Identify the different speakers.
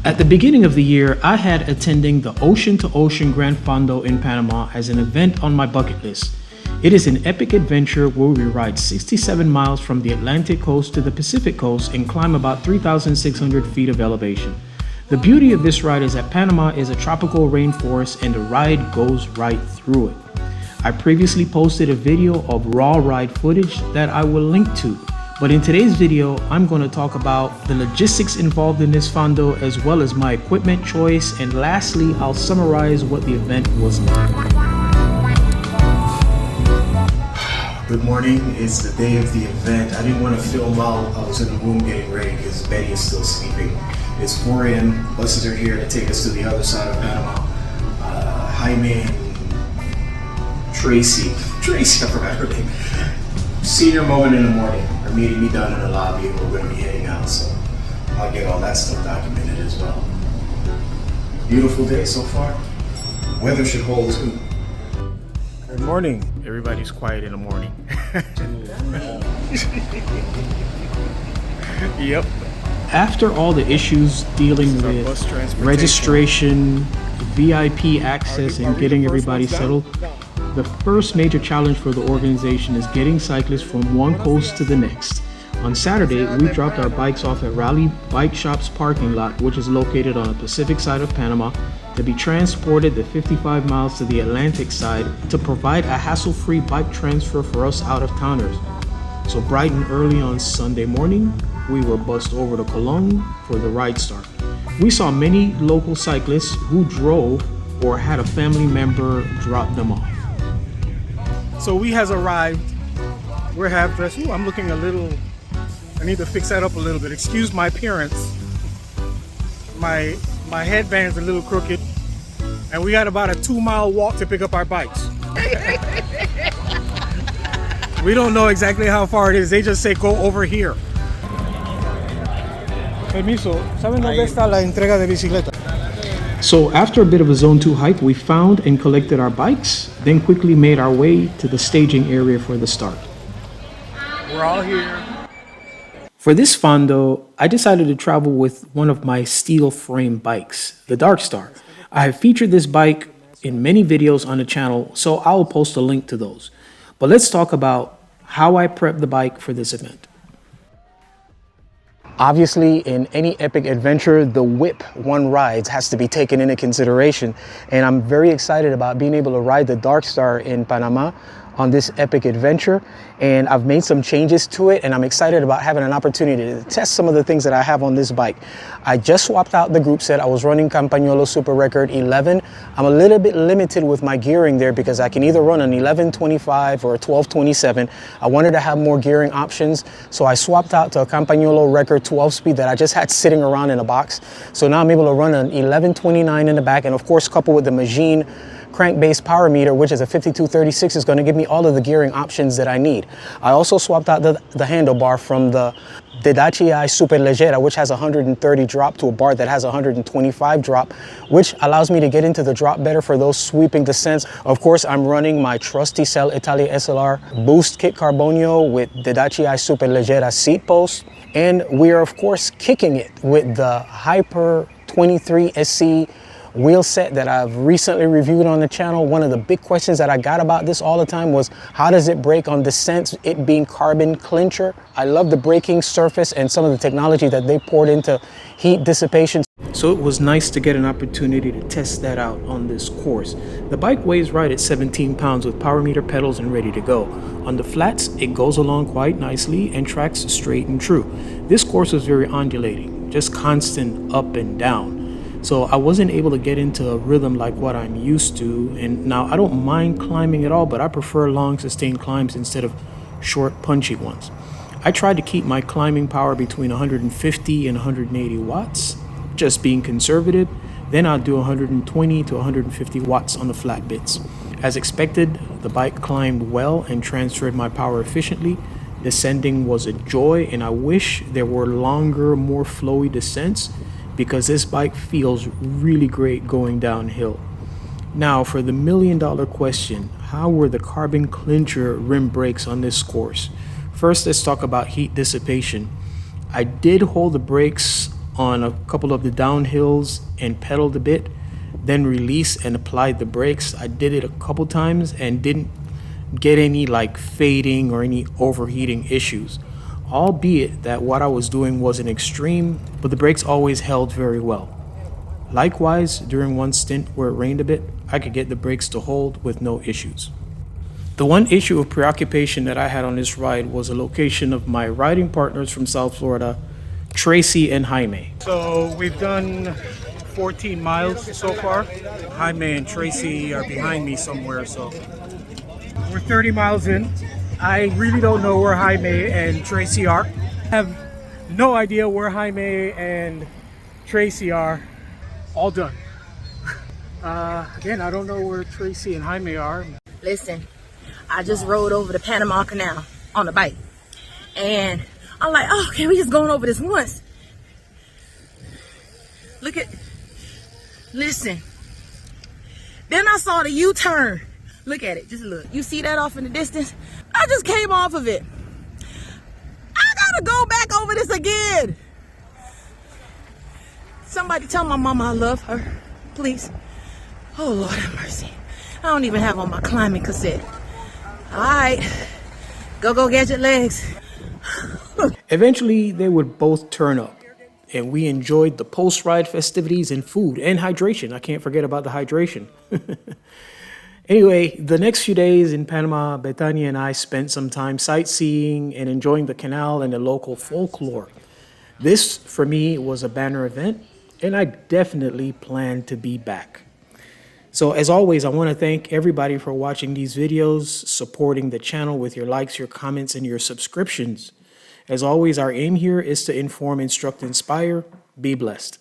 Speaker 1: At the beginning of the year, I had attending the Ocean Gran Fondo in Panama as an event on my bucket list. It is an epic adventure where we ride 67 miles from the Atlantic coast to the Pacific coast and climb about 3,600 feet of elevation. The beauty of this ride is that Panama is a tropical rainforest and the ride goes right through it. I previously posted a video of raw ride footage that I will link to. But in today's video, I'm going to talk about the logistics involved in this fondo as well as my equipment choice, and lastly, I'll summarize what the event was like. Good morning, it's the day of the event. I didn't want to film while I was in the room getting ready because Betty is still sleeping. It's 4 a.m., buses are here to take us to the other side of Panama. Jaime and Tracy, I forgot her name. Senior moment in the morning. Are meeting me down in the lobby and we're going to be heading out, so I'll get all that stuff documented as well. Beautiful day so far. Weather should hold too. Good morning. Everybody's quiet in the morning. Yep. After all the issues dealing with registration, VIP access, and getting everybody settled, the first major challenge for the organization is getting cyclists from one coast to the next. On Saturday, we dropped our bikes off at Raleigh Bike Shop's parking lot, which is located on the Pacific side of Panama, to be transported the 55 miles to the Atlantic side to provide a hassle-free bike transfer for us out-of-towners. So bright and early on Sunday morning, we were bussed over to Cologne for the ride start. We saw many local cyclists who drove or had a family member drop them off.
Speaker 2: So we has arrived. We're half dressed. Ooh, I'm looking a little, I need to fix that up a little bit. Excuse my appearance. My headband's a little crooked. And we got about a 2-mile walk to pick up our bikes. We don't know exactly how far it is. They just say go over here. Permiso, ¿saben dónde está la entrega de bicicleta?
Speaker 1: So after a bit of a zone 2 hike, we found and collected our bikes, then quickly made our way to the staging area for the start.
Speaker 2: We're all here.
Speaker 1: For this fondo, I decided to travel with one of my steel frame bikes, the Dark Star. I have featured this bike in many videos on the channel, so I'll post a link to those. But let's talk about how I prepped the bike for this event. Obviously, in any epic adventure, the whip one rides has to be taken into consideration. And I'm very excited about being able to ride the Dark Star in Panama on this epic adventure. And I've made some changes to it, and I'm excited about having an opportunity to test some of the things that I have on this bike. I just swapped out the group set. I was running Campagnolo Super Record 11. I'm a little bit limited with my gearing there because I can either run an 1125 or a 1227. I wanted to have more gearing options, so I swapped out to a Campagnolo Record 12 speed that I just had sitting around in a box. So now I'm able to run an 1129 in the back, and of course coupled with the Magene crank-based power meter, which is a 5236, is going to give me all of the gearing options that I need. I also swapped out the handlebar from the Dedachi Super Leggera, which has 130 drop, to a bar that has 125 drop, which allows me to get into the drop better for those sweeping descents. Of course, I'm running my trusty Cell Italia SLR Boost Kit Carbonio with Dedachi Super Leggera seat post. And we are, of course, kicking it with the Hyper 23 SC wheel set that I've recently reviewed on the channel. One of the big questions that I got about this all the time was, how does it brake on descents, it being carbon clincher? I love the braking surface and some of the technology that they poured into heat dissipation. So it was nice to get an opportunity to test that out on this course. The bike weighs right at 17 pounds with power meter pedals and ready to go. On the flats, it goes along quite nicely and tracks straight and true. This course was very undulating, just constant up and down. So I wasn't able to get into a rhythm like what I'm used to. And now I don't mind climbing at all, but I prefer long sustained climbs instead of short punchy ones. I tried to keep my climbing power between 150 and 180 watts, just being conservative. Then I'll do 120 to 150 watts on the flat bits. As expected, the bike climbed well and transferred my power efficiently. Descending was a joy, and I wish there were longer, more flowy descents, because this bike feels really great going downhill. Now for the $1 million question, how were the carbon clincher rim brakes on this course? First, let's talk about heat dissipation. I did hold the brakes on a couple of the downhills and pedaled a bit, then released and applied the brakes. I did it a couple times and didn't get any like fading or any overheating issues, albeit that what I was doing wasn't extreme, but the brakes always held very well. Likewise, during one stint where it rained a bit, I could get the brakes to hold with no issues. The one issue of preoccupation that I had on this ride was the location of my riding partners from South Florida, Tracy and Jaime.
Speaker 2: So we've done 14 miles so far. Jaime and Tracy are behind me somewhere, so we're 30 miles in. I really don't know where Jaime and Tracy are. I have no idea where Jaime and Tracy are. All done. Again, I don't know where Tracy and Jaime are.
Speaker 3: Listen, I just rode over the Panama Canal on a bike. And I'm like, oh, okay, we just going over this once. Listen. Then I saw the U-turn. Look at it, just look. You see that off in the distance? I just came off of it. I gotta go back over this again. Somebody tell my mama I love her, please. Oh, Lord have mercy. I don't even have on my climbing cassette. All right, go get your legs.
Speaker 1: Eventually, they would both turn up, and we enjoyed the post-ride festivities and food and hydration. I can't forget about the hydration. Anyway, the next few days in Panama, Betania and I spent some time sightseeing and enjoying the canal and the local folklore. This, for me, was a banner event, and I definitely plan to be back. So as always, I want to thank everybody for watching these videos, supporting the channel with your likes, your comments, and your subscriptions. As always, our aim here is to inform, instruct, inspire. Be blessed.